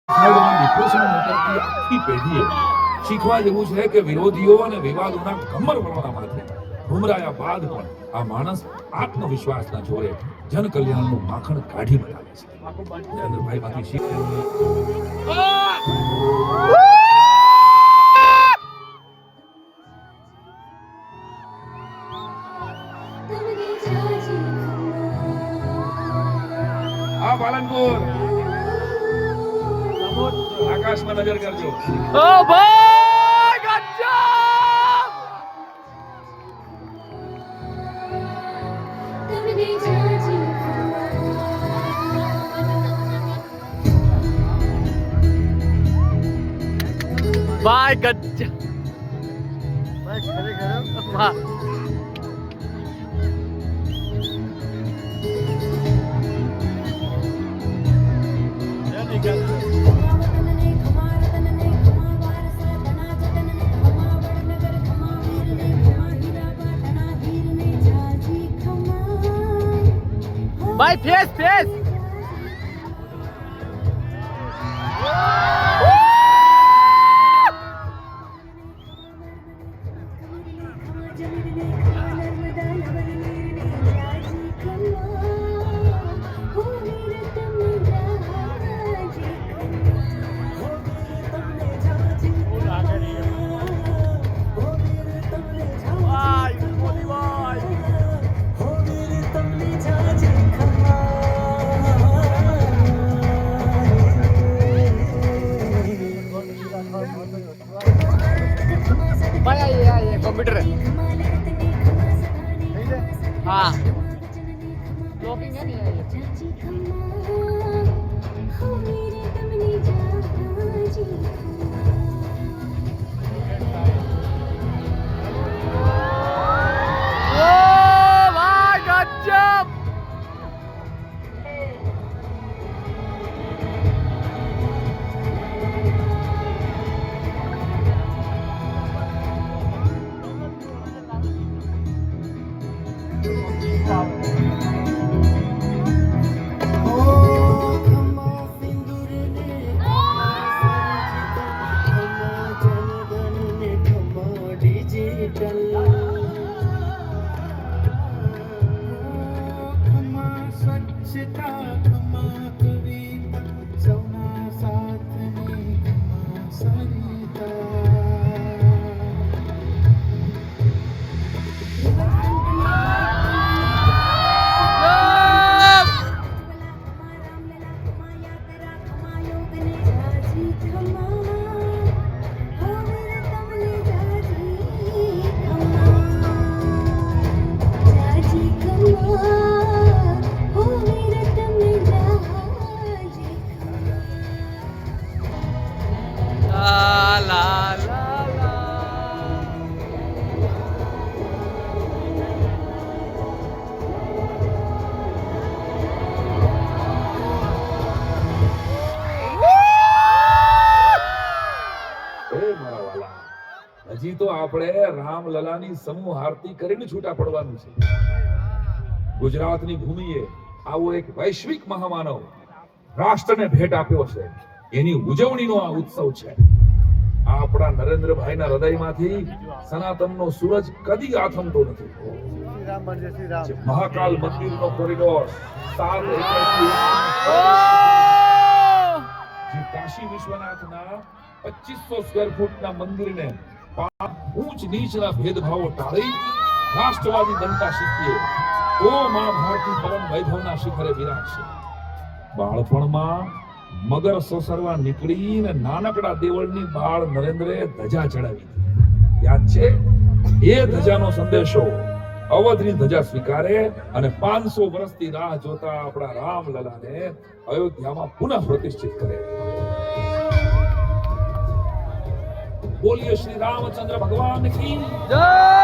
ડિપ્રેશનમાં ઉતરતી આખી પેઢીએ શીખવા જેવું છે કે વિરોધીઓ અને વિવાદોના કમર વળવામાંથી ગુમરાયા બાદ પણ આ માણસ આત્મવિશ્વાસના જોરે જન કલ્યાણનું માખણ કાઢી બતાવે છે. નરેન્દ્રભાઈ માંથી શીખ પાલનપુર આકાશમાં નજર કરજો. ઓ ભાઈ ગજબ! ભાઈ ગજબ! ભાઈ ખરેખર વાહ! ભાઈ ફેસ ફેસ कंप्यूटर हाँ ब्लॉकिंग है नहीं હજી તો આપણે રામલલાની સમૂહ આરતી કરીને છૂટા પડવાનું છે. ગુજરાતની ભૂમિએ આવો એક વૈશ્વિક મહામાનવ રાષ્ટ્રને ભેટ આપ્યો છે. એની ઉજવણીનો આ ઉત્સવ છે. આ આપણા નરેન્દ્રભાઈના હૃદયમાંથી સનાતનનો સૂરજ કદી આથમતો નથી. મહાકાલ મંદિરનો કોરિડોર 7 એકરથી જે કાશી વિશ્વનાથના 2500 સ્ક્વેર ફૂટના મંદિરને ઊંચ નીચના ભેદભાવો ટાળી રાષ્ટ્રવાદી બનતા શીખીએ તો માં ભારતી પરમ વૈભવના શિખરે બિરાજશે. બાળપણમાં મગર સોસરવા નીકળીને નાનકડા દેવળની બાળ નરેન્દ્રે ધજા ચડાવી. યાદ છે? એ ધજાનો સંદેશો અવધની ધજા સ્વીકારે અને 500 વર્ષથી રાહ જોતા આપણા રામલલાને અયોધ્યામાં પુનઃ પ્રતિષ્ઠિત કરે. બોલીએ શ્રી રામચંદ્ર ભગવાન કી જય.